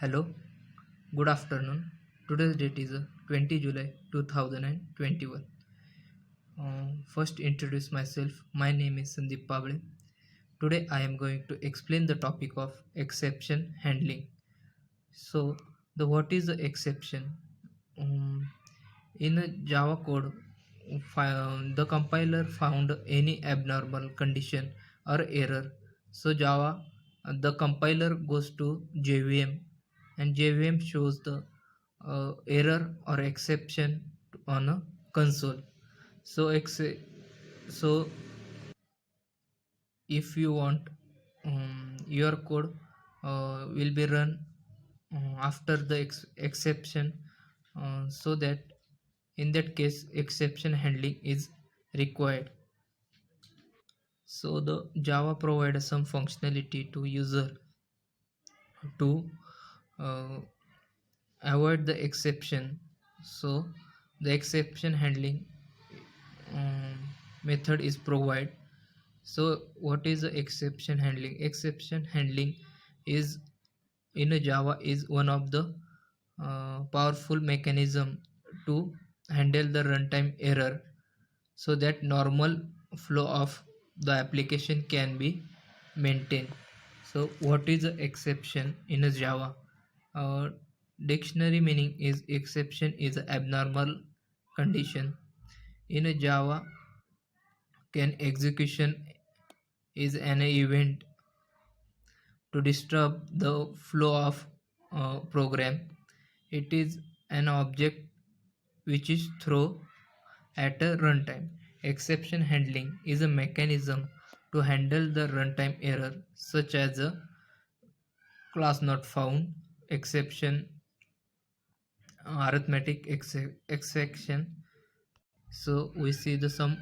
Hello, good afternoon. Today's date is 20 July 2021. First, introduce myself. My name is Sandip Pabale. Today, I am going to explain the topic of exception handling. So, what is the exception? Um, in a Java code, the compiler found any abnormal condition or error. So Java, the compiler goes to JVM, and JVM shows the error or exception on a console. So so if you want, your code will be run after the exception, so that in that case exception handling is required. So the Java provides some functionality to user to uh, avoid the exception. So the exception handling um, method is provided. So what is the exception handling? Exception handling is in a Java is one of the powerful mechanism to handle the runtime error, so that normal flow of the application can be maintained. So what is the exception in a Java? uh, Dictionary meaning is exception is an abnormal condition in a Java. Can execution is an event to disturb the flow of program. It is an object which is thrown at a runtime. Exception handling is a mechanism to handle the runtime error, such as a class not found exception, arithmetic exception. So we see the some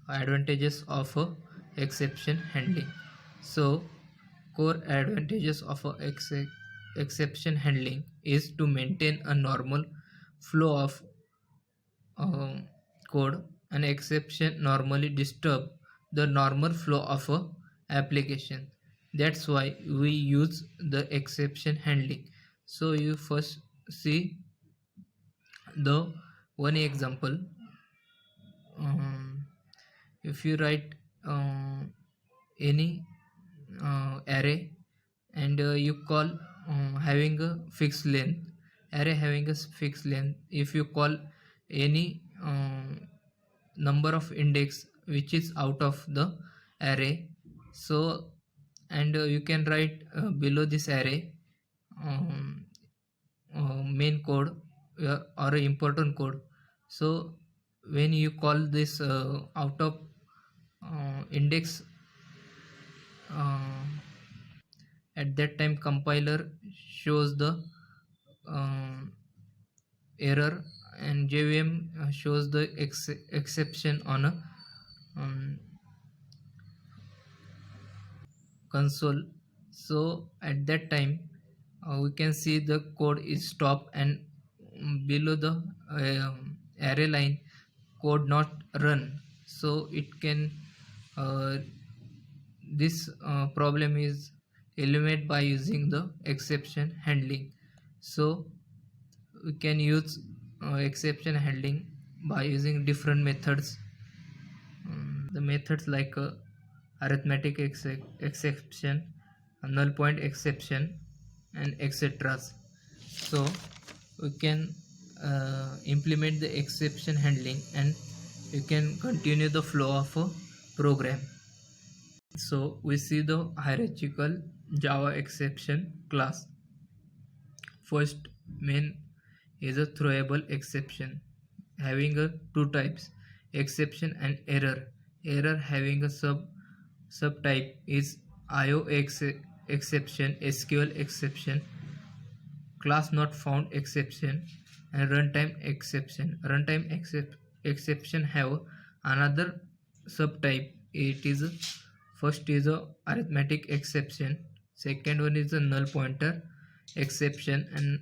advantages of a exception handling. So core advantages of a exception handling is to maintain a normal flow of um, code. An exception normally disturb the normal flow of a application. That's why we use the exception handling. So you first see the one example. um, if you write any array, and you call having a fixed length, array having a fixed length, if you call any number of index which is out of the array, so and you can write below this array um, main code or a important code. So when you call this out of index, uh, at that time compiler shows the um, error, and JVM shows the exception on a um, console. So at that time we can see the code is stopped, and below the array line code not run. So it can this problem is eliminated by using the exception handling. So we can use exception handling by using different methods. The methods like arithmetic exception, null point exception, and etc. So we can implement the exception handling, and you can continue the flow of a program. So we see the hierarchical Java exception class. First main is a throwable exception having a two types, exception and error. Error having a subtype is IO exception, SQL exception, class not found exception, and runtime exception. Runtime exception have another subtype. It is first is a arithmetic exception, second one is a null pointer exception, and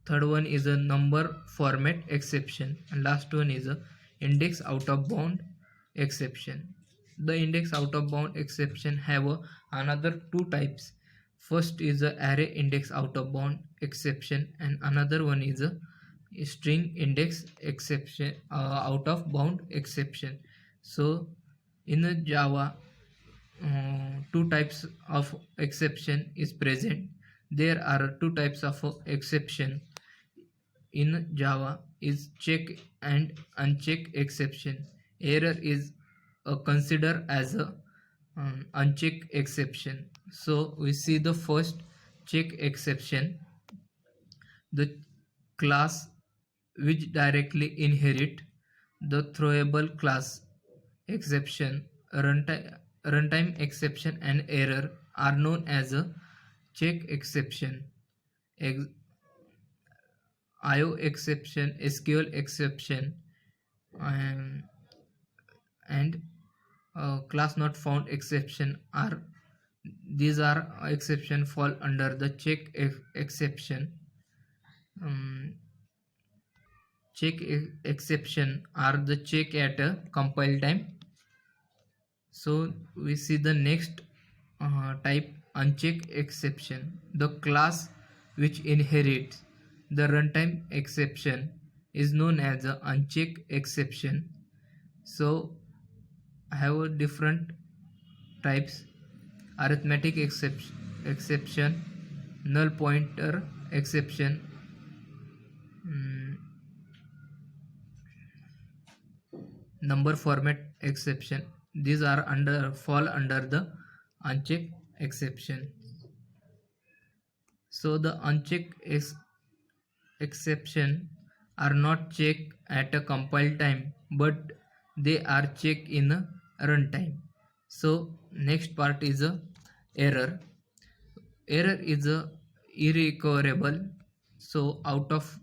third one is a number format exception, and last one is a index out of bound exception. The index out of bound exception have another two types. First is a array index out of bound exception, and another one is a string index exception, out of bound exception. So in a Java, two types of exception is present. There are two types of exception in Java is check and uncheck exception. Error is considered as a uncheck exception. So we see the first check exception, the class which directly inherit the throwable class exception, runtime exception and error are known as a check exception. IO exception, SQL exception, um, and class not found exception are these are exception fall under the exception. um, exception are the check at a compile time. So we see the next type, uncheck exception, the class which inherits the runtime exception is known as a uncheck exception. So I have a different types: arithmetic exception, null pointer exception, mm, number format exception. These are under fall under the uncheck exception. So the uncheck exception are not checked at a compile time, but they are checked in a runtime. So next part is a error. Error is a irrecoverable. So out of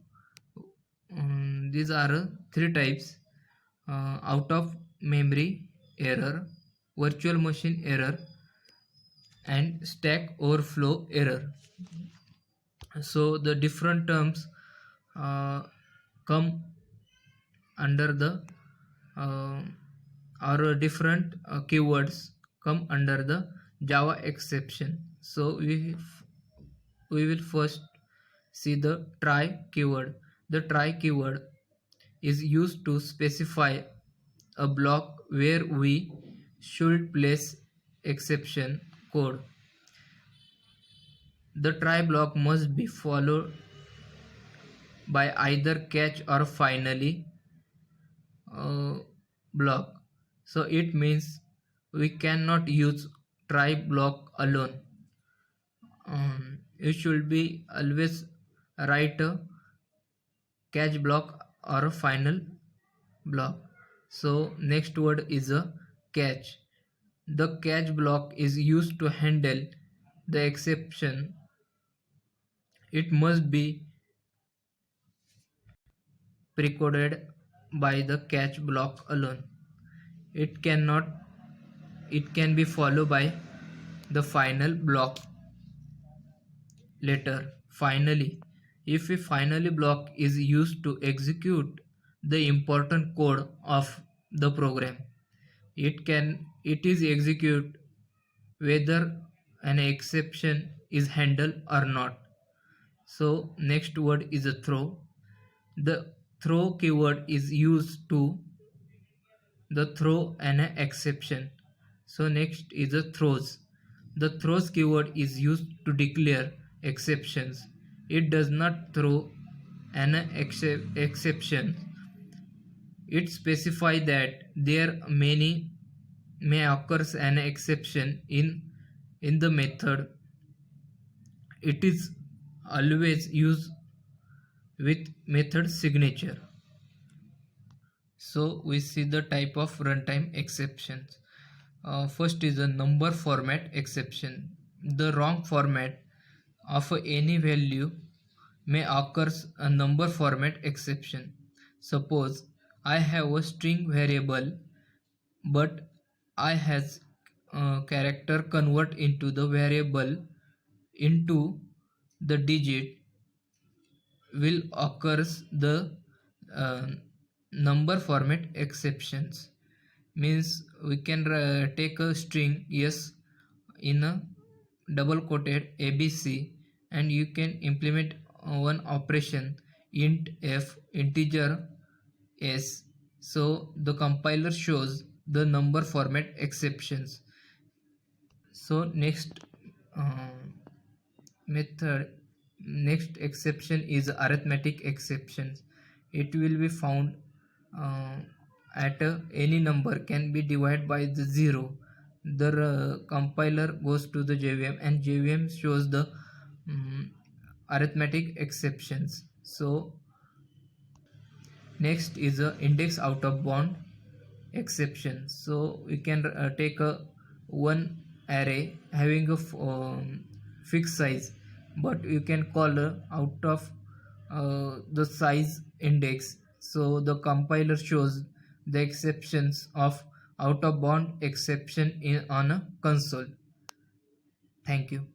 these are three types: out of memory error, virtual machine error, and stack overflow error. So the different terms uh, come under the uh, or different keywords come under the Java exception. So we will first see the try keyword. The try keyword is used to specify a block where we should place exception code. The try block must be followed by either catch or finally uh, block. So it means we cannot use try block alone. You should be always write a catch block or a final block. So next word is a catch. The catch block is used to handle the exception. It must be precoded by the catch block alone. It cannot it can be followed by the final block later. Finally, if a finally block is used to execute the important code of the program, it is execute whether an exception is handled or not. So next word is a throw. The throw keyword is used to the throw an exception. So next is the throws. The throws keyword is used to declare exceptions. It does not throw an exception. It specifies that there may occurs an exception in the method. It is always used with method signature. So we see the type of runtime exceptions. First is a number format exception. The wrong format of any value may occur a number format exception. Suppose I have a string variable, but I has character convert into the variable into the digit will occurs the uh, number format exceptions. Means we can take a string yes in a double quoted ABC, and you can implement one operation int f integer s. So the compiler shows the number format exceptions. So uh, method next exception is arithmetic exceptions. It will be found uh, at any number can be divided by the 0. The compiler goes to the JVM, and JVM shows the um, arithmetic exceptions. So next is a index out of bound exception. So we can take a one array having a fixed size, but you can call out of the size index. So the compiler shows the exceptions of out of bound exception in on a console. Thank you.